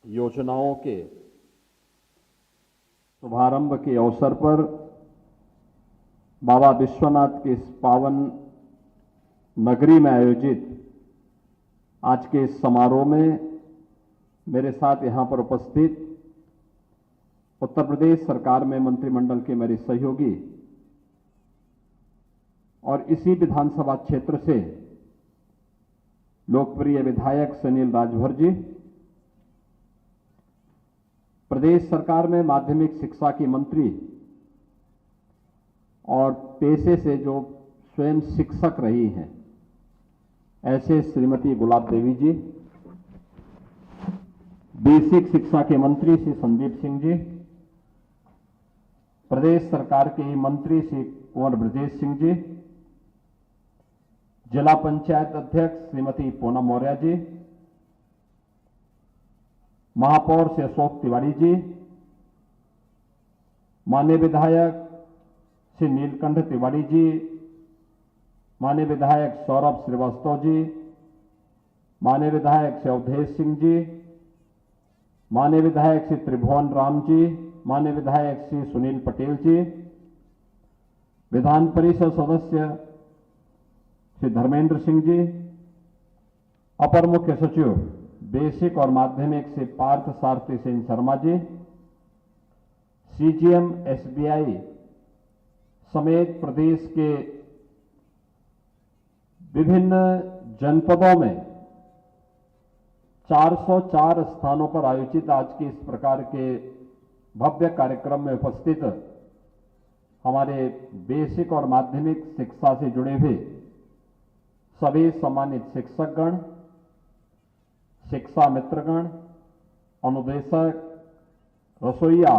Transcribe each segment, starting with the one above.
योजनाओं के शुभारंभ के अवसर पर बाबा विश्वनाथ के इस पावन नगरी में आयोजित आज के इस समारोह में मेरे साथ यहां पर उपस्थित उत्तर प्रदेश सरकार में मंत्रिमंडल के मेरे सहयोगी और इसी विधानसभा क्षेत्र से लोकप्रिय विधायक सुनील राजभर जी, प्रदेश सरकार में माध्यमिक शिक्षा की मंत्री और पेशे से जो स्वयं शिक्षक रही हैं ऐसे श्रीमती गुलाब देवी जी, बेसिक शिक्षा के मंत्री श्री संदीप सिंह जी, प्रदेश सरकार के मंत्री श्री कुंवर ब्रजेश सिंह जी, जिला पंचायत अध्यक्ष श्रीमती पूनम मौर्य जी, महापौर श्री अशोक तिवारी जी, माननीय विधायक श्री नीलकंठ तिवारी जी, माननीय विधायक सौरभ श्रीवास्तव जी, माननीय विधायक श्री अवधेश सिंह जी, माननीय विधायक श्री त्रिभुवन राम जी, माननीय विधायक श्री सुनील पटेल जी, विधान परिषद सदस्य श्री धर्मेंद्र सिंह जी, अपर मुख्य सचिव बेसिक और माध्यमिक श्री पार्थ सारथी सिंह शर्मा जी, सीजीएम एसबीआई समेत प्रदेश के विभिन्न जनपदों में 404 स्थानों पर आयोजित आज के इस प्रकार के भव्य कार्यक्रम में उपस्थित हमारे बेसिक और माध्यमिक शिक्षा से जुड़े हुए सभी सम्मानित शिक्षकगण, शिक्षा मित्रगण, अनुदेशक, रसोइया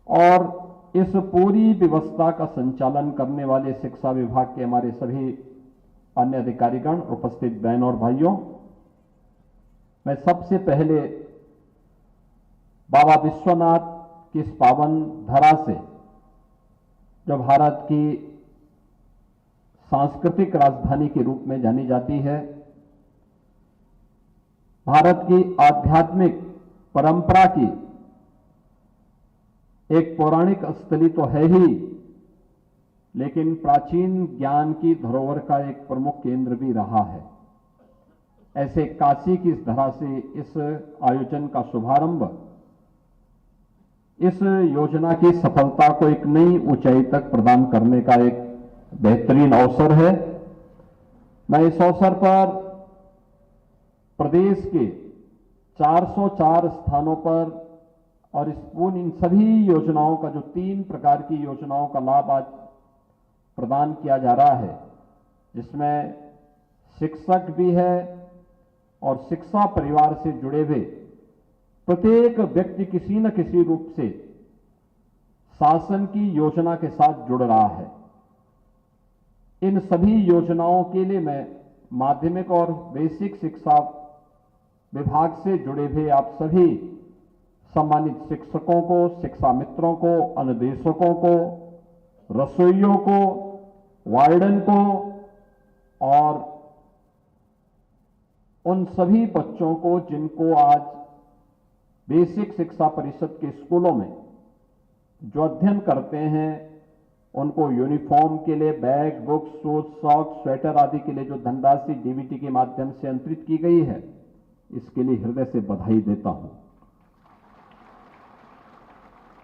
और इस पूरी व्यवस्था का संचालन करने वाले शिक्षा विभाग के हमारे सभी अन्य अधिकारीगण, उपस्थित बहनों और भाइयों, मैं सबसे पहले बाबा विश्वनाथ की इस पावन धरा से, जो भारत की सांस्कृतिक राजधानी के रूप में जानी जाती है, भारत की आध्यात्मिक परंपरा की एक पौराणिक स्थली तो है ही, लेकिन प्राचीन ज्ञान की धरोहर का एक प्रमुख केंद्र भी रहा है। ऐसे काशी की इस धरा से इस आयोजन का शुभारंभ इस योजना की सफलता को एक नई ऊंचाई तक प्रदान करने का एक बेहतरीन अवसर है। मैं इस अवसर पर प्रदेश के 404 स्थानों पर और इन सभी योजनाओं का, जो 3 प्रकार की योजनाओं का लाभ आज प्रदान किया जा रहा है, जिसमें शिक्षक भी है और शिक्षा परिवार से जुड़े हुए प्रत्येक व्यक्ति किसी न किसी रूप से शासन की योजना के साथ जुड़ रहा है। इन सभी योजनाओं के लिए मैं माध्यमिक और बेसिक शिक्षा विभाग से जुड़े हुए आप सभी सम्मानित शिक्षकों को, शिक्षा मित्रों को, अनुदेशकों को, रसोइयों को, वार्डन को और उन सभी बच्चों को जिनको आज बेसिक शिक्षा परिषद के स्कूलों में जो अध्ययन करते हैं, उनको यूनिफॉर्म के लिए bag, books, shoes, socks, sweater आदि के लिए जो धनराशि डीबीटी के माध्यम से अंतरित की गई है, इसके लिए हृदय से बधाई देता हूं।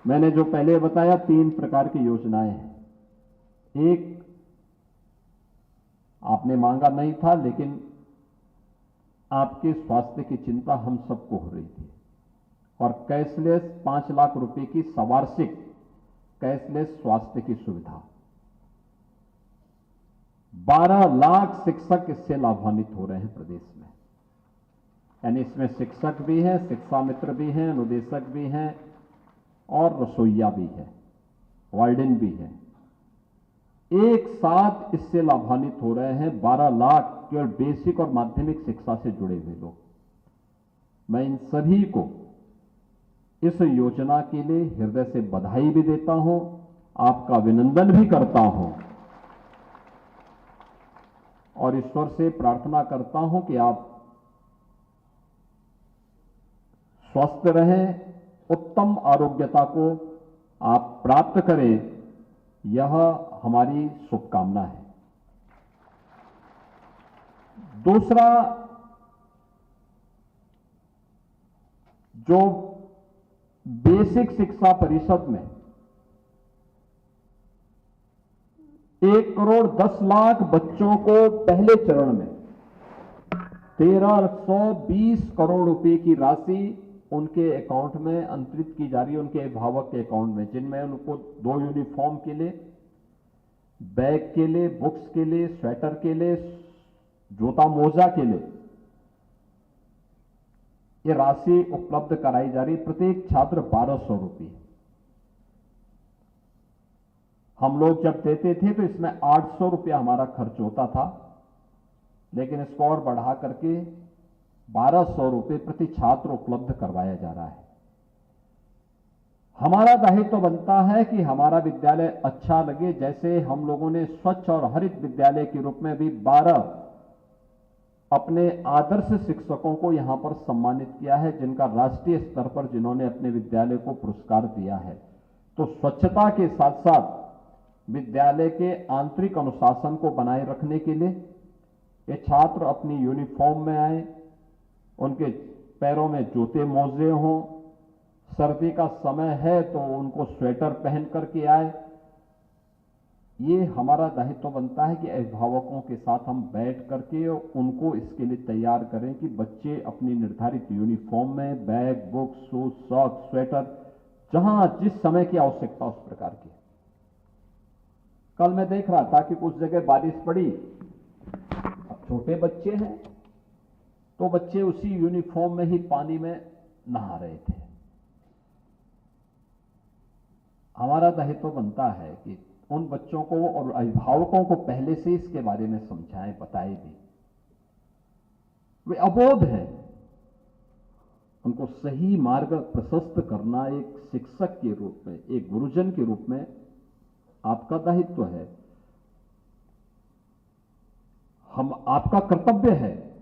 मैंने जो पहले बताया 3 प्रकार की योजनाएं हैं। एक आपने मांगा नहीं था, लेकिन आपके स्वास्थ्य की चिंता हम सबको हो रही थी, और कैशलेस 5 लाख रुपए की सवार्षिक कैशलेस स्वास्थ्य की सुविधा। 12 लाख शिक्षक इससे लाभान्वित हो रहे हैं प्रदेश में। यानी इसमें शिक्षक भी हैं, शिक्षा मित्र भी हैं, अनुदेशक भी हैं और रसोइया भी है, वार्डन भी है। एक साथ इससे लाभान्वित हो रहे हैं 12 लाख केवल बेसिक और माध्यमिक शिक्षा से जुड़े हुए लोग। मैं इन सभी को इस योजना के लिए हृदय से बधाई भी देता हूं, आपका अभिनंदन भी करता हूं और ईश्वर से प्रार्थना करता हूं कि आप स्वस्थ रहें, उत्तम आरोग्यता को आप प्राप्त करें, यह हमारी शुभकामना है। दूसरा, जो बेसिक शिक्षा परिषद में 1,10,00,000 बच्चों को पहले चरण में 1,320 करोड़ रुपए की राशि उनके अकाउंट में अंतरित की जा रही है, उनके अभिभावक के अकाउंट में, जिनमें उनको 2 यूनिफॉर्म के लिए, बैग के लिए, बुक्स के लिए, स्वेटर के लिए, जूता मोजा के लिए ये राशि उपलब्ध कराई जा रही। प्रत्येक छात्र 1,200 रुपये। हम लोग जब देते थे तो इसमें 800 रुपया हमारा खर्च होता था, लेकिन इसको और बढ़ा करके 1,200 रुपये प्रति छात्र उपलब्ध करवाया जा रहा है। हमारा दायित्व तो बनता है कि हमारा विद्यालय अच्छा लगे। जैसे हम लोगों ने स्वच्छ और हरित विद्यालय के रूप में भी 12 अपने आदर्श शिक्षकों को यहां पर सम्मानित किया है, जिनका राष्ट्रीय स्तर पर जिन्होंने अपने विद्यालय को पुरस्कार दिया है। तो स्वच्छता के साथ साथ विद्यालय के आंतरिक अनुशासन को बनाए रखने के लिए ये छात्र अपनी यूनिफॉर्म में आए, उनके पैरों में जूते मोजे हों, सर्दी का समय है तो उनको स्वेटर पहन करके आए। ये हमारा दायित्व बनता है कि अभिभावकों के साथ हम बैठ करके उनको इसके लिए तैयार करें कि बच्चे अपनी निर्धारित यूनिफॉर्म में bag, book, shoes, socks, sweater, जहां जिस समय की आवश्यकता उस प्रकार की। कल मैं देख रहा था कि कुछ जगह बारिश पड़ी, अब छोटे बच्चे हैं तो बच्चे उसी यूनिफॉर्म में ही पानी में नहा रहे थे। हमारा दायित्व बनता है कि उन बच्चों को और अभिभावकों को पहले से इसके बारे में समझाएं, बताएं भी। वे अबोध हैं, उनको सही मार्ग प्रशस्त करना एक शिक्षक के रूप में, एक गुरुजन के रूप में आपका दायित्व है, आपका कर्तव्य है।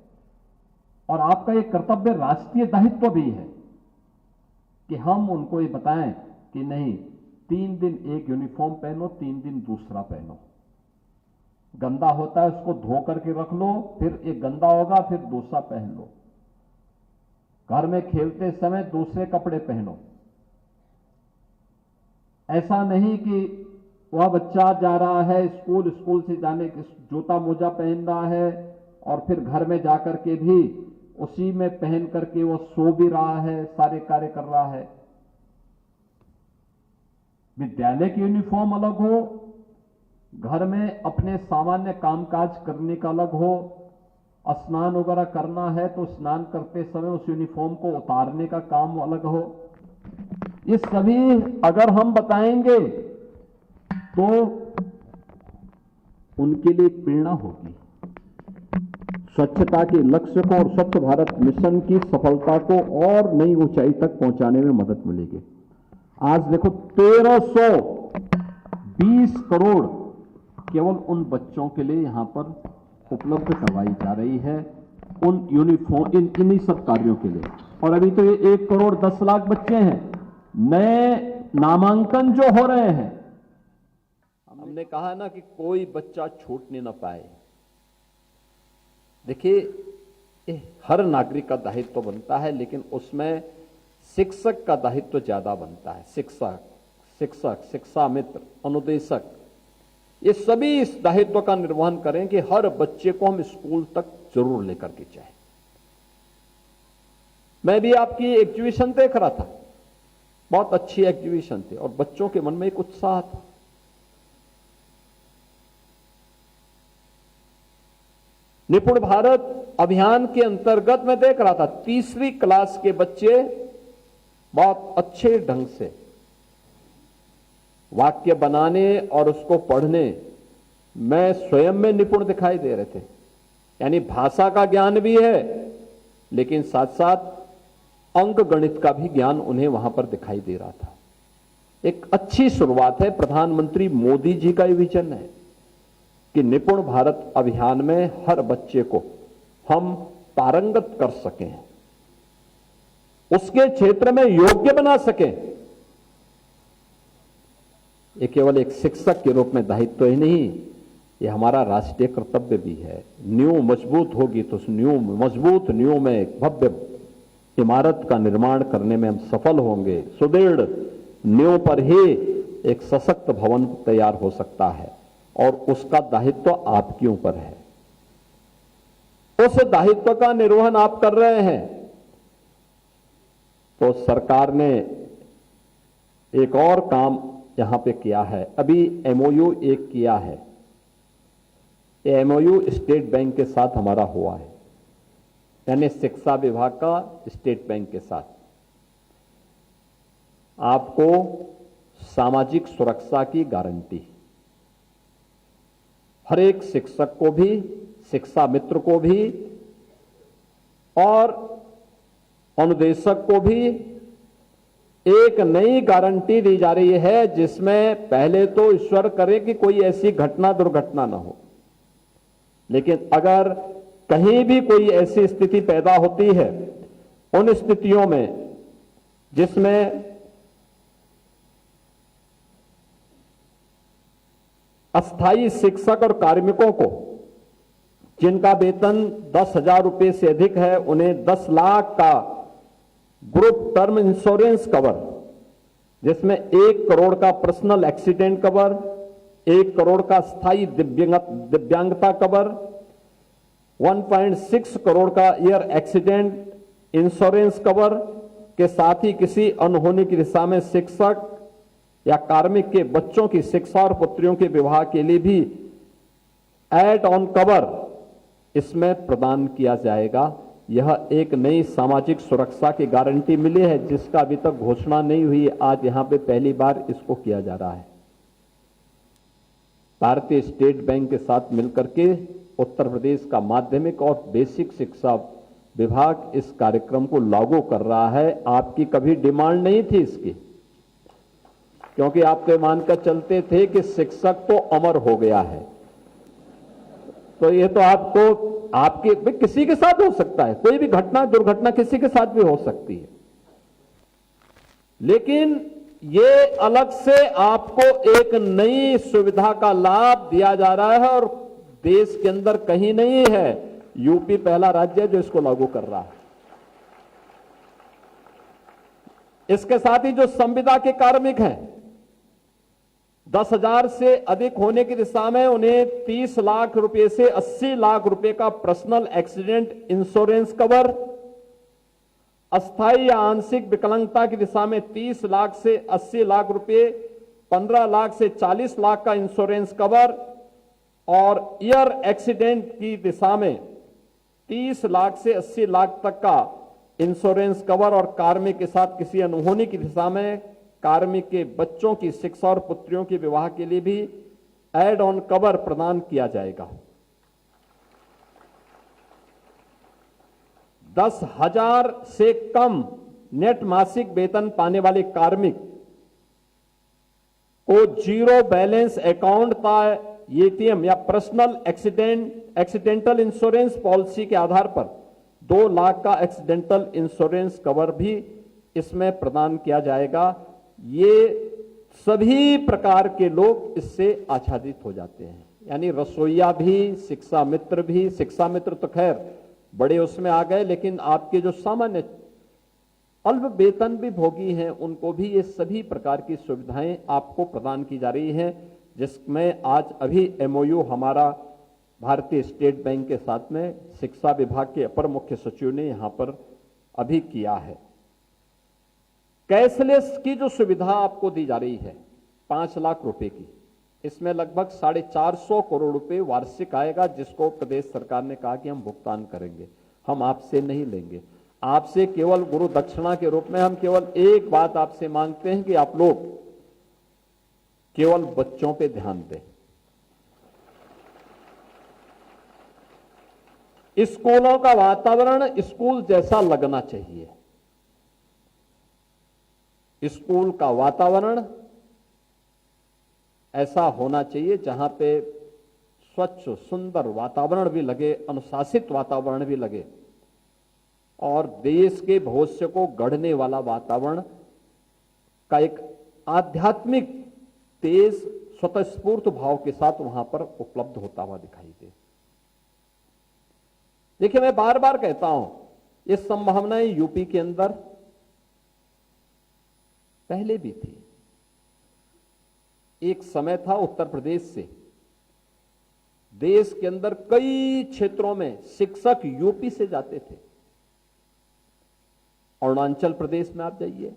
और आपका ये कर्तव्य राष्ट्रीय दायित्व भी है कि हम उनको ये बताएं कि नहीं, 3 दिन एक यूनिफॉर्म पहनो, 3 दिन दूसरा पहनो। गंदा होता है उसको धो करके रख लो, फिर एक गंदा होगा फिर दूसरा पहन लो। घर में खेलते समय दूसरे कपड़े पहनो। ऐसा नहीं कि वह बच्चा जा रहा है स्कूल, स्कूल से जाने के जूता मोजा पहन रहा है और फिर घर में जाकर के भी उसी में पहन करके वो सो भी रहा है, सारे कार्य कर रहा है। विद्यालय की यूनिफॉर्म अलग हो, घर में अपने सामान्य कामकाज करने का अलग हो। स्नान वगैरह करना है तो स्नान करते समय उस यूनिफॉर्म को उतारने का काम अलग हो। ये सभी अगर हम बताएंगे तो उनके लिए प्रेरणा होगी। स्वच्छता के लक्ष्य को और स्वच्छ भारत मिशन की सफलता को और नई ऊंचाई तक पहुंचाने में मदद मिलेगी। आज देखो 1,320 करोड़ केवल उन बच्चों के लिए यहां पर उपलब्ध करवाई जा रही है, उन यूनिफॉर्म, इन्हीं सब कार्यों के लिए। और अभी तो ये 1,10,00,000 बच्चे हैं, नए नामांकन जो हो रहे हैं। हमने कहा ना कि कोई बच्चा छूटने ना पाए। देखिए, हर नागरिक का दायित्व बनता है, लेकिन उसमें शिक्षक का दायित्व ज्यादा बनता है। शिक्षक, शिक्षा मित्र, अनुदेशक, ये सभी इस दायित्व का निर्वहन करें कि हर बच्चे को हम स्कूल तक जरूर लेकर के जाएं। मैं भी आपकी एग्जीबिशन देख रहा था, बहुत अच्छी एग्जीबिशन थी और बच्चों के मन में एक उत्साह था। निपुण भारत अभियान के अंतर्गत मैं देख रहा था 3री क्लास के बच्चे बहुत अच्छे ढंग से वाक्य बनाने और उसको पढ़ने में स्वयं में निपुण दिखाई दे रहे थे। यानी भाषा का ज्ञान भी है, लेकिन साथ साथ अंक गणित का भी ज्ञान उन्हें वहां पर दिखाई दे रहा था। एक अच्छी शुरुआत है। प्रधानमंत्री मोदी जी का ये विजन है कि निपुण भारत अभियान में हर बच्चे को हम पारंगत कर सकें। उसके क्षेत्र में योग्य बना सके, ये केवल एक शिक्षक के रूप में दायित्व ही नहीं, ये हमारा राष्ट्रीय कर्तव्य भी है। नींव मजबूत होगी तो उस मजबूत नींव में एक भव्य इमारत का निर्माण करने में हम सफल होंगे। सुदृढ़ नींव पर ही एक सशक्त भवन तैयार हो सकता है और उसका दायित्व आपके ऊपर है। उस दायित्व का निर्वहन आप कर रहे हैं तो सरकार ने एक और काम यहां पे किया है। अभी एमओयू एक किया है, ये एमओयू स्टेट बैंक के साथ हमारा हुआ है, यानी शिक्षा विभाग का स्टेट बैंक के साथ। आपको सामाजिक सुरक्षा की गारंटी, हर एक शिक्षक को भी, शिक्षा मित्र को भी और अनुदेशक को भी एक नई गारंटी दी जा रही है, जिसमें पहले तो ईश्वर करे कि कोई ऐसी घटना दुर्घटना ना हो, लेकिन अगर कहीं भी कोई ऐसी स्थिति पैदा होती है, उन स्थितियों में जिसमें अस्थायी शिक्षक और कार्मिकों को जिनका वेतन 10,000 रुपए से अधिक है, उन्हें 10 लाख का ग्रुप टर्म इंश्योरेंस कवर, जिसमें 1 करोड़ का पर्सनल एक्सीडेंट कवर, 1 करोड़ का स्थायी दिव्यांगता कवर, 1.6 करोड़ का ईयर एक्सीडेंट इंश्योरेंस कवर के साथ ही किसी अनहोनी की दिशा में शिक्षक या कार्मिक के बच्चों की शिक्षा और पुत्रियों के विवाह के लिए भी एड ऑन कवर इसमें प्रदान किया जाएगा। यह एक नई सामाजिक सुरक्षा की गारंटी मिली है, जिसका अभी तक घोषणा नहीं हुई, आज यहां पे पहली बार इसको किया जा रहा है। भारतीय स्टेट बैंक के साथ मिलकर के उत्तर प्रदेश का माध्यमिक और बेसिक शिक्षा विभाग इस कार्यक्रम को लागू कर रहा है। आपकी कभी डिमांड नहीं थी इसकी, क्योंकि आप तो मानकर चलते थे कि शिक्षक तो अमर हो गया है, तो ये तो आपको आपके किसी के साथ हो सकता है, कोई भी घटना दुर्घटना किसी के साथ भी हो सकती है, लेकिन ये अलग से आपको एक नई सुविधा का लाभ दिया जा रहा है और देश के अंदर कहीं नहीं है। यूपी पहला राज्य है जो इसको लागू कर रहा है। इसके साथ ही जो संविदा के कार्मिक हैं, 10,000 से अधिक होने की दिशा में उन्हें 30 लाख रुपए से 80 लाख रुपए का पर्सनल एक्सीडेंट इंश्योरेंस कवर, अस्थायी या आंशिक विकलांगता की दिशा में 30 लाख से 80 लाख रुपए, 15 लाख से 40 लाख का इंश्योरेंस कवर और ईयर एक्सीडेंट की दिशा में 30 लाख से 80 लाख तक का इंश्योरेंस कवर और कार्मिक के साथ किसी अनहोनी की दिशा में कार्मिक के बच्चों की शिक्षा और पुत्रियों के विवाह के लिए भी एड ऑन कवर प्रदान किया जाएगा। 10,000 से कम नेट मासिक वेतन पाने वाले कार्मिक को जीरो बैलेंस अकाउंट का एटीएम या पर्सनल एक्सीडेंटल इंश्योरेंस पॉलिसी के आधार पर 2 लाख का एक्सीडेंटल इंश्योरेंस कवर भी इसमें प्रदान किया जाएगा। ये सभी प्रकार के लोग इससे आच्छादित हो जाते हैं, यानी रसोईया भी, शिक्षा मित्र भी, शिक्षा मित्र तो खैर बड़े उसमें आ गए, लेकिन आपके जो सामान्य अल्प वेतन भी भोगी हैं उनको भी ये सभी प्रकार की सुविधाएं आपको प्रदान की जा रही हैं, जिसमें आज अभी एमओयू हमारा भारतीय स्टेट बैंक के साथ में शिक्षा विभाग के अपर मुख्य सचिव ने यहां पर अभी किया है। कैशलेस की जो सुविधा आपको दी जा रही है 5 लाख रुपए की, इसमें लगभग 450 करोड़ रुपए वार्षिक आएगा, जिसको प्रदेश सरकार ने कहा कि हम भुगतान करेंगे, हम आपसे नहीं लेंगे। आपसे केवल गुरु दक्षिणा के रूप में हम केवल एक बात आपसे मांगते हैं कि आप लोग केवल बच्चों पे ध्यान दें। स्कूलों का वातावरण स्कूल जैसा लगना चाहिए। स्कूल का वातावरण ऐसा होना चाहिए जहां पे स्वच्छ सुंदर वातावरण भी लगे, अनुशासित वातावरण भी लगे और देश के भविष्य को गढ़ने वाला वातावरण का एक आध्यात्मिक तेज स्वतःस्फूर्त भाव के साथ वहां पर उपलब्ध होता हुआ दिखाई दे। देखिए, मैं बार बार कहता हूं, ये संभावनाएं यूपी के अंदर पहले भी थी। एक समय था उत्तर प्रदेश से देश के अंदर कई क्षेत्रों में शिक्षक यूपी से जाते थे। अरुणाचल प्रदेश में आप जाइए,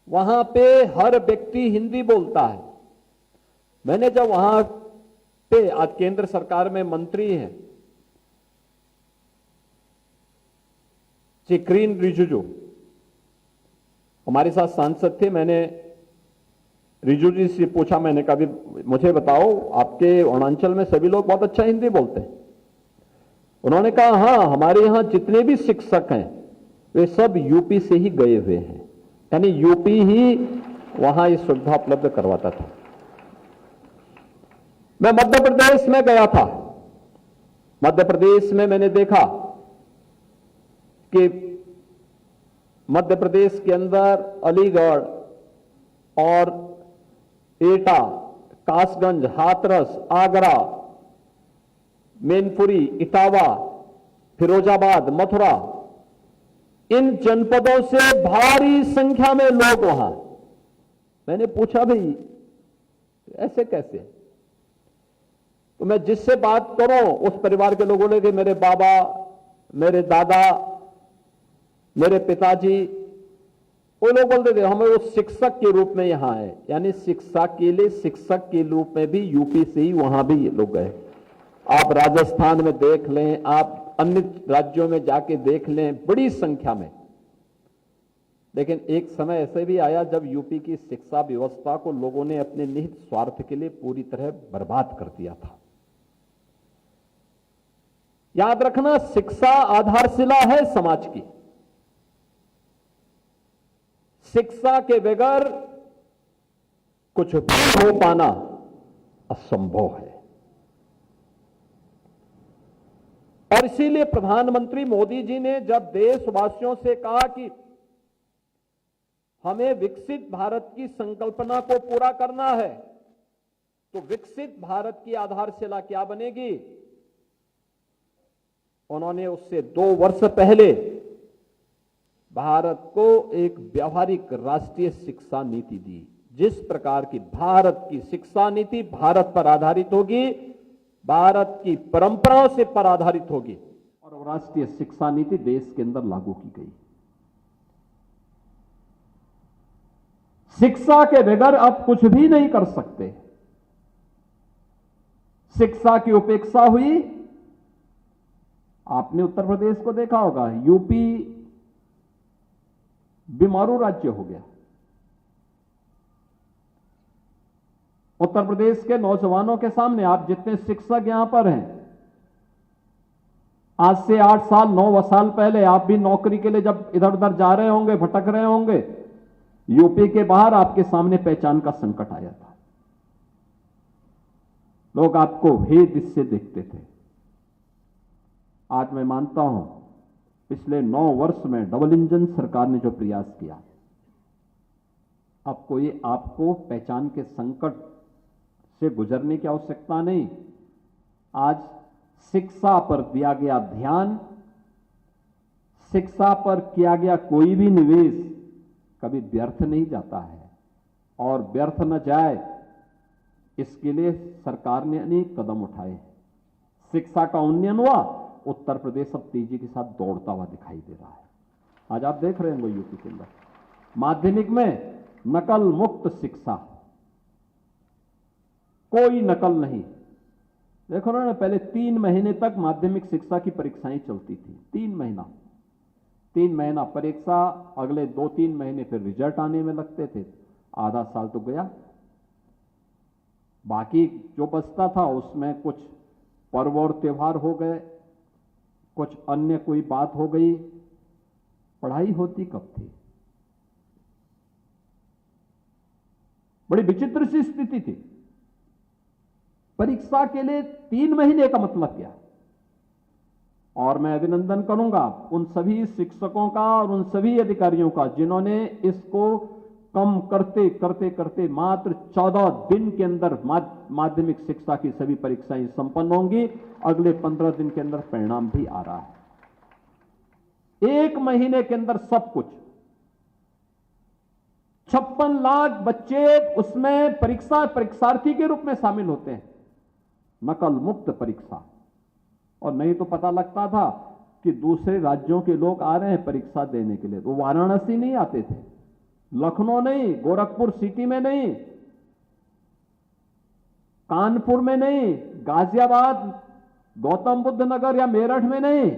वहां पे हर व्यक्ति हिंदी बोलता है। मैंने जब वहां पे, आज केंद्र सरकार में मंत्री हैं श्री किरेन रिजिजू, हमारे साथ सांसद थे। मैंने रिजिजू जी से पूछा, मैंने कहा भी मुझे बताओ, आपके अरुणाचल में सभी लोग बहुत अच्छा हिंदी बोलते हैं? उन्होंने कहा, हां, हमारे यहां जितने भी शिक्षक हैं वे सब यूपी से ही गए हुए हैं, यानी यूपी ही वहां ये सुविधा उपलब्ध करवाता था। मैं मध्य प्रदेश में गया था। मध्य प्रदेश में मैंने देखा कि मध्य प्रदेश के अंदर अलीगढ़ और एटा, कासगंज, हाथरस, आगरा, मैनपुरी, इटावा, फिरोजाबाद, मथुरा, इन जनपदों से भारी संख्या में लोग वहां। मैंने पूछा, भाई ऐसे कैसे? तो मैं जिससे बात करूं उस परिवार के लोगों ने कि मेरे बाबा, मेरे दादा, मेरे पिताजी, वो लोग बोलते थे हमें वो शिक्षक के रूप में यहां है, यानी शिक्षा के लिए शिक्षक के रूप में भी यूपी से ही वहां भी लोग गए। आप राजस्थान में देख लें, आप अन्य राज्यों में जाके देख लें, बड़ी संख्या में। लेकिन एक समय ऐसे भी आया जब यूपी की शिक्षा व्यवस्था को लोगों ने अपने निहित स्वार्थ के लिए पूरी तरह बर्बाद कर दिया था। याद रखना, शिक्षा आधारशिला है समाज की। शिक्षा के बगैर कुछ भी हो पाना असंभव है। और इसीलिए प्रधानमंत्री मोदी जी ने जब देशवासियों से कहा कि हमें विकसित भारत की संकल्पना को पूरा करना है, तो विकसित भारत की आधारशिला क्या बनेगी? उन्होंने उससे 2 वर्ष पहले भारत को एक व्यावहारिक राष्ट्रीय शिक्षा नीति दी। जिस प्रकार की भारत की शिक्षा नीति भारत पर आधारित होगी, भारत की परंपराओं से पर आधारित होगी, और राष्ट्रीय शिक्षा नीति देश के अंदर लागू की गई। शिक्षा के बगैर अब कुछ भी नहीं कर सकते। शिक्षा की उपेक्षा हुई। आपने उत्तर प्रदेश को देखा होगा, यूपी बीमारू राज्य हो गया। उत्तर प्रदेश के नौजवानों के सामने, आप जितने शिक्षक यहां पर हैं, आज से 8 साल 9 साल पहले आप भी नौकरी के लिए जब इधर उधर जा रहे होंगे, भटक रहे होंगे, यूपी के बाहर आपके सामने पहचान का संकट आया था। लोग आपको भेद इससे देखते थे। आज मैं मानता हूं, पिछले 9 वर्ष में डबल इंजन सरकार ने जो प्रयास किया, अब कोई आपको पहचान के संकट से गुजरने की आवश्यकता नहीं। आज शिक्षा पर दिया गया ध्यान, शिक्षा पर किया गया कोई भी निवेश कभी व्यर्थ नहीं जाता है, और व्यर्थ न जाए इसके लिए सरकार ने अनेक कदम उठाए। शिक्षा का उन्नयन हुआ, उत्तर प्रदेश अब तेजी के साथ दौड़ता हुआ दिखाई दे रहा है। आज आप देख रहे हैं वो यूपी के अंदर माध्यमिक में नकल मुक्त शिक्षा, कोई नकल नहीं। देखो ना, पहले 3 महीने तक माध्यमिक शिक्षा की परीक्षाएं चलती थी। 3 महीना परीक्षा, अगले 2-3 महीने फिर रिजल्ट आने में लगते थे। आधा साल तो गया, बाकी जो बचता था उसमें कुछ पर्व और त्योहार हो गए, कुछ अन्य कोई बात हो गई। पढ़ाई होती कब थी? बड़ी विचित्र सी स्थिति थी। परीक्षा के लिए 3 महीने का मतलब क्या? और मैं अभिनंदन करूंगा उन सभी शिक्षकों का और उन सभी अधिकारियों का जिन्होंने इसको कम करते करते करते मात्र 14 दिन के अंदर माध्यमिक शिक्षा की सभी परीक्षाएं संपन्न होंगी। अगले 15 दिन के अंदर परिणाम भी आ रहा है। 1 महीने के अंदर सब कुछ 56 लाख बच्चे उसमें परीक्षार्थी के रूप में शामिल होते हैं, नकल मुक्त परीक्षा। और नहीं तो पता लगता था कि दूसरे राज्यों के लोग आ रहे हैं परीक्षा देने के लिए, तो वाराणसी नहीं आते थे, लखनऊ नहीं, गोरखपुर सिटी में नहीं, कानपुर में नहीं, गाजियाबाद, गौतम बुद्ध नगर या मेरठ में नहीं,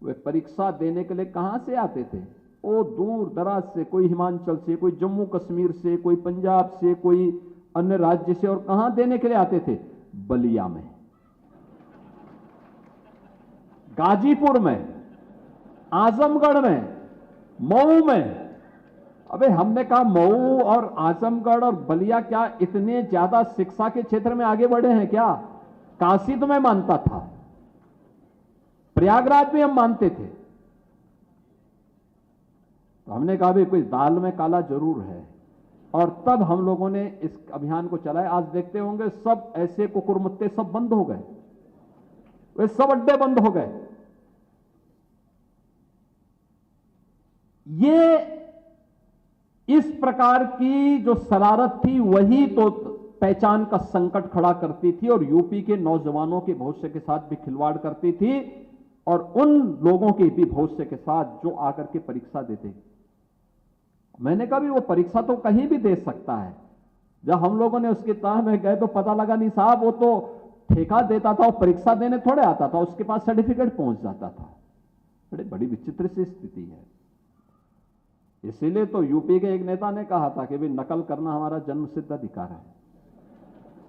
वे परीक्षा देने के लिए कहां से आते थे? वो दूर दराज से, कोई हिमाचल से, कोई जम्मू कश्मीर से, कोई पंजाब से, कोई अन्य राज्य से। और कहां देने के लिए आते थे? बलिया में, गाजीपुर में, आजमगढ़ में, मऊ में। अबे हमने कहा मऊ और आजमगढ़ और बलिया क्या इतने ज्यादा शिक्षा के क्षेत्र में आगे बढ़े हैं क्या? काशी तो मैं मानता था, प्रयागराज भी हम मानते थे। तो हमने कहा भी कोई दाल में काला जरूर है, और तब हम लोगों ने इस अभियान को चलाया। आज देखते होंगे सब ऐसे कुकुरमुत्ते सब बंद हो गए, वे सब अड्डे बंद हो गए। ये इस प्रकार की जो शरारत थी वही तो पहचान का संकट खड़ा करती थी और यूपी के नौजवानों के भविष्य के साथ भी खिलवाड़ करती थी, और उन लोगों के भी भविष्य के साथ जो आकर के परीक्षा देते। मैंने कहा भी वो परीक्षा तो कहीं भी दे सकता है। जब हम लोगों ने उसके तह में गए तो पता लगा नहीं साहब, वो तो ठेका देता था, वो परीक्षा देने थोड़े आता था, उसके पास सर्टिफिकेट पहुंच जाता था। बड़ी विचित्र सी स्थिति है। इसीलिए तो यूपी के एक नेता ने कहा था कि भाई नकल करना हमारा जन्मसिद्ध अधिकार है।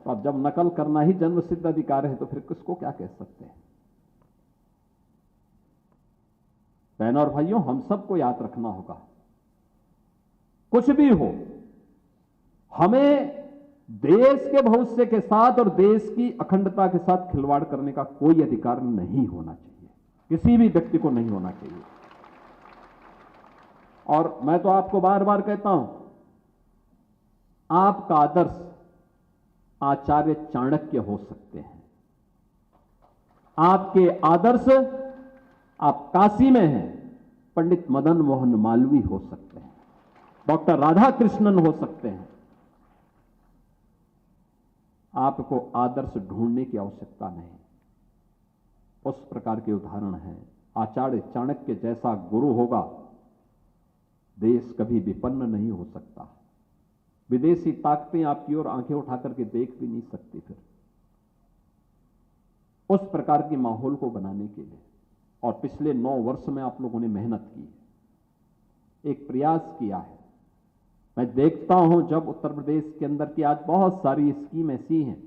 तो अब जब नकल करना ही जन्मसिद्ध अधिकार है तो फिर किसको क्या कह सकते हैं? बहनों और भाइयों, हम सबको याद रखना होगा, कुछ भी हो, हमें देश के भविष्य के साथ और देश की अखंडता के साथ खिलवाड़ करने का कोई अधिकार नहीं होना चाहिए, किसी भी व्यक्ति को नहीं होना चाहिए। और मैं तो आपको बार बार कहता हूं, आपका आदर्श आचार्य चाणक्य हो सकते हैं, आपके आदर्श, आप काशी में हैं, पंडित मदन मोहन मालवीय हो सकते हैं, डॉक्टर राधा कृष्णन हो सकते हैं। आपको आदर्श ढूंढने की आवश्यकता नहीं। उस प्रकार के उदाहरण हैं। आचार्य चाणक्य जैसा गुरु होगा, देश कभी विपन्न नहीं हो सकता। विदेशी ताकतें आपकी ओर आंखें उठा करके देख भी नहीं सकती। फिर उस प्रकार के माहौल को बनाने के लिए और पिछले 9 वर्ष में आप लोगों ने मेहनत की, एक प्रयास किया है। मैं देखता हूं जब उत्तर प्रदेश के अंदर की आज बहुत सारी स्कीम ऐसी हैं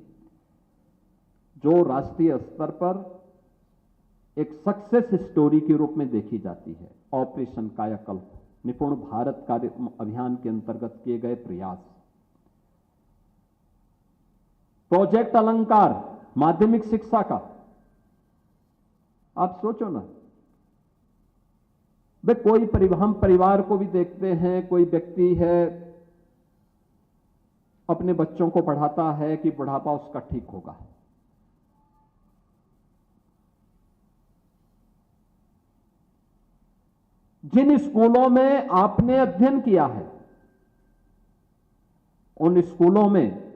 जो राष्ट्रीय स्तर पर एक सक्सेस स्टोरी के रूप में देखी जाती है। ऑपरेशन कायाकल्प, निपुण भारत कार्य अभियान के अंतर्गत किए गए प्रयास, प्रोजेक्ट अलंकार माध्यमिक शिक्षा का, आप सोचो ना। हम परिवार को भी देखते हैं, कोई व्यक्ति है अपने बच्चों को पढ़ाता है कि बुढ़ापा उसका ठीक होगा। जिन स्कूलों में आपने अध्ययन किया है, उन स्कूलों में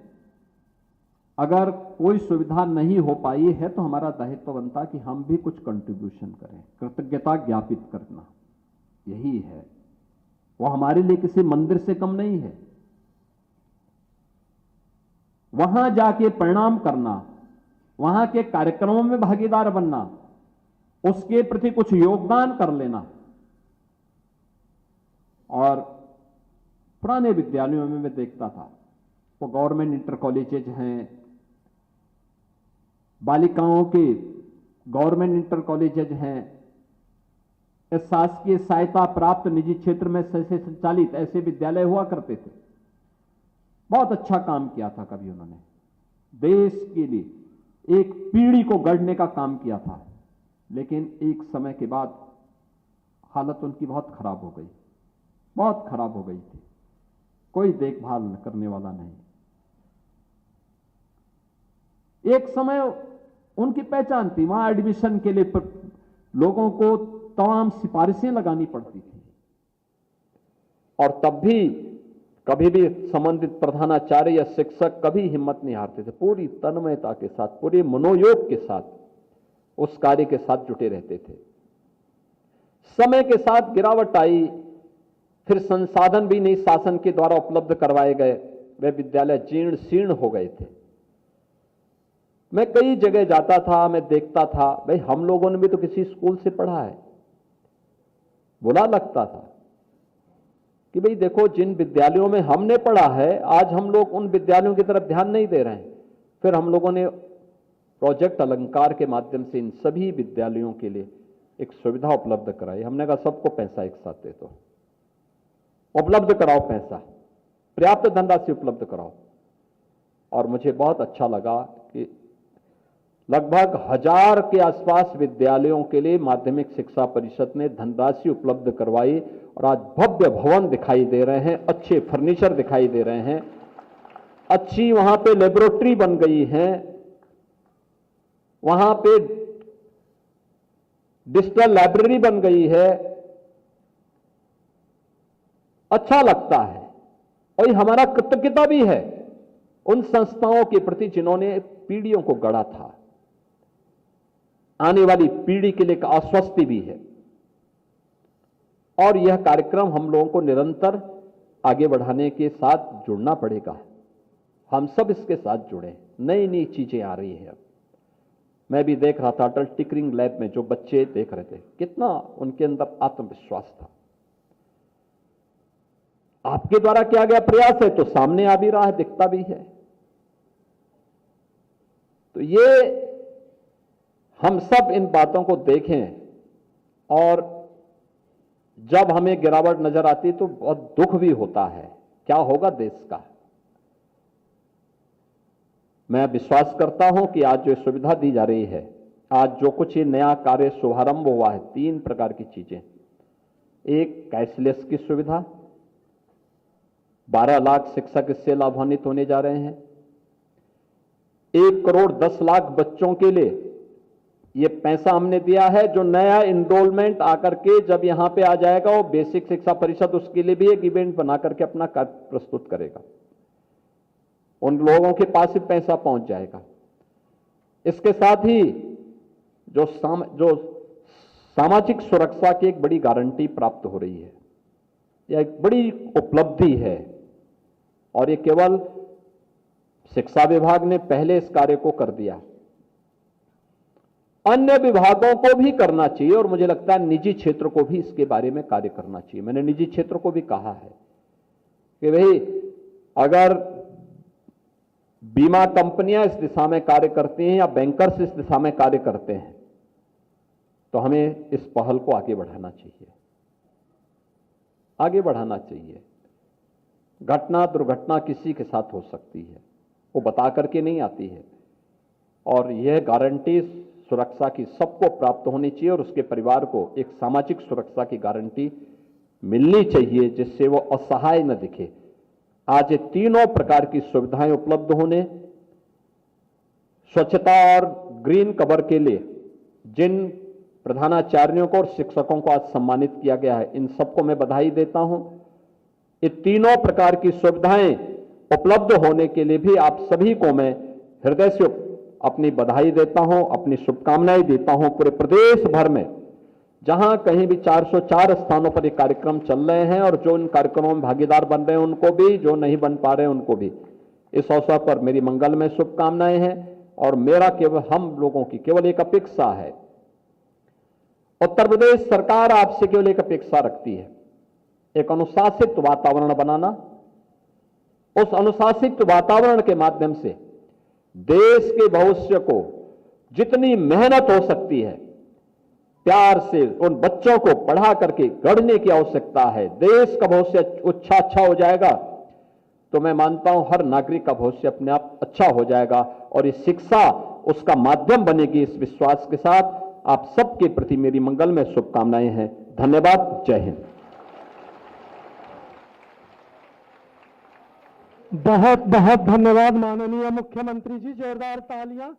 अगर कोई सुविधा नहीं हो पाई है तो हमारा दायित्व बनता कि हम भी कुछ कंट्रीब्यूशन करें, कृतज्ञता ज्ञापित करना, यही है। वो हमारे लिए किसी मंदिर से कम नहीं है। वहां जाके प्रणाम करना, वहां के कार्यक्रमों में भागीदार बनना, उसके प्रति कुछ योगदान कर लेना। और पुराने विद्यालयों में मैं देखता था, वो गवर्नमेंट इंटर कॉलेजेज हैं, बालिकाओं के गवर्नमेंट इंटर कॉलेजेज हैं, शासकीय सहायता प्राप्त निजी क्षेत्र में से संचालित ऐसे विद्यालय हुआ करते थे। बहुत अच्छा काम किया था कभी उन्होंने, देश के लिए एक पीढ़ी को गढ़ने का काम किया था। लेकिन एक समय के बाद हालत उनकी बहुत खराब हो गई, बहुत खराब हो गई थी। कोई देखभाल करने वाला नहीं। एक समय उनकी पहचान थी, वहां एडमिशन के लिए लोगों को तमाम सिफारिशें लगानी पड़ती थी, और तब भी कभी भी संबंधित प्रधानाचार्य या शिक्षक कभी हिम्मत नहीं हारते थे। पूरी तन्मयता के साथ, पूरे मनोयोग के साथ उस कार्य के साथ जुटे रहते थे। समय के साथ गिरावट आई, फिर संसाधन भी नहीं शासन के द्वारा उपलब्ध करवाए गए, वे विद्यालय जीर्ण शीर्ण हो गए थे। मैं कई जगह जाता था, मैं देखता था, भाई हम लोगों ने भी तो किसी स्कूल से पढ़ा है। बुरा लगता था कि भाई देखो, जिन विद्यालयों में हमने पढ़ा है, आज हम लोग उन विद्यालयों की तरफ ध्यान नहीं दे रहे हैं। फिर हम लोगों ने प्रोजेक्ट अलंकार के माध्यम से इन सभी विद्यालयों के लिए एक सुविधा उपलब्ध कराई। हमने कहा सबको पैसा एक साथ दे दो, उपलब्ध कराओ, पैसा पर्याप्त धनराशि उपलब्ध कराओ। और मुझे बहुत अच्छा लगा कि लगभग 1000 के आसपास विद्यालयों के लिए माध्यमिक शिक्षा परिषद ने धनराशि उपलब्ध करवाई, और आज भव्य भवन दिखाई दे रहे हैं, अच्छे फर्नीचर दिखाई दे रहे हैं, अच्छी वहां पे लेबोरेटरी बन गई है, वहां पे डिजिटल लाइब्रेरी बन गई है। अच्छा लगता है, और ये हमारा कृतज्ञता भी है उन संस्थाओं के प्रति जिन्होंने पीढ़ियों को गढ़ा था। आने वाली पीढ़ी के लिए एक आश्वस्ति भी है, और यह कार्यक्रम हम लोगों को निरंतर आगे बढ़ाने के साथ जुड़ना पड़ेगा। हम सब इसके साथ जुड़े, नई नई चीजें आ रही हैं। मैं भी देख रहा था अटल टिकरिंग लैब में, जो बच्चे देख रहे थे, कितना उनके अंदर आत्मविश्वास था। आपके द्वारा किया गया प्रयास है तो सामने आ भी रहा है, दिखता भी है। तो ये हम सब इन बातों को देखें, और जब हमें गिरावट नजर आती तो बहुत दुख भी होता है, क्या होगा देश का। मैं विश्वास करता हूं कि आज जो सुविधा दी जा रही है, आज जो कुछ ये नया कार्य शुभारंभ हुआ है, 3 प्रकार की चीजें। एक, कैशलेस की सुविधा, 12 लाख शिक्षक इससे लाभान्वित होने जा रहे हैं। 1 करोड़ 10 लाख बच्चों के लिए ये पैसा हमने दिया है, जो नया इनरोलमेंट आकर के जब यहां पे आ जाएगा, वो बेसिक शिक्षा परिषद उसके लिए भी एक इवेंट बना करके अपना कार्य प्रस्तुत करेगा, उन लोगों के पास ही पैसा पहुंच जाएगा। इसके साथ ही जो सामाजिक सुरक्षा की एक बड़ी गारंटी प्राप्त हो रही है, यह एक बड़ी उपलब्धि है, और ये केवल शिक्षा विभाग ने पहले इस कार्य को कर दिया, अन्य विभागों को भी करना चाहिए, और मुझे लगता है निजी क्षेत्र को भी इसके बारे में कार्य करना चाहिए। मैंने निजी क्षेत्र को भी कहा है कि भाई, अगर बीमा कंपनियां इस दिशा में कार्य करती हैं या बैंकर्स इस दिशा में कार्य करते हैं, तो हमें इस पहल को आगे बढ़ाना चाहिए, आगे बढ़ाना चाहिए। घटना दुर्घटना किसी के साथ हो सकती है, वो बता करके नहीं आती है, और यह गारंटी सुरक्षा की सबको प्राप्त होनी चाहिए, और उसके परिवार को एक सामाजिक सुरक्षा की गारंटी मिलनी चाहिए, जिससे वो असहाय न दिखे। आज ये तीनों प्रकार की सुविधाएं उपलब्ध होने, स्वच्छता और ग्रीन कवर के लिए जिन प्रधानाचार्यों को और शिक्षकों को आज सम्मानित किया गया है, इन सबको मैं बधाई देता हूं। ये तीनों प्रकार की सुविधाएं उपलब्ध होने के लिए भी आप सभी को मैं हृदय से अपनी बधाई देता हूं, अपनी शुभकामनाएं देता हूं। पूरे प्रदेश भर में जहां कहीं भी 404 स्थानों पर ये कार्यक्रम चल रहे हैं, और जो इन कार्यक्रमों में भागीदार बन रहे हैं उनको भी, जो नहीं बन पा रहे हैं उनको भी इस अवसर पर मेरी मंगलमय शुभकामनाएं हैं। और मेरा केवल, हम लोगों की केवल एक अपेक्षा है, उत्तर प्रदेश सरकार आपसे केवल एक अपेक्षा रखती है, एक अनुशासित वातावरण बनाना। उस अनुशासित वातावरण के माध्यम से देश के भविष्य को जितनी मेहनत हो सकती है, प्यार से उन बच्चों को पढ़ा करके गढ़ने की आवश्यकता है। देश का भविष्य अच्छा हो जाएगा तो मैं मानता हूं हर नागरिक का भविष्य अपने आप अच्छा हो जाएगा, और ये शिक्षा उसका माध्यम बनेगी। इस विश्वास के साथ आप सबके प्रति मेरी मंगलमय शुभकामनाएं हैं। धन्यवाद। जय हिंद। बहुत बहुत धन्यवाद माननीय मुख्यमंत्री जी, जोरदार तालियां।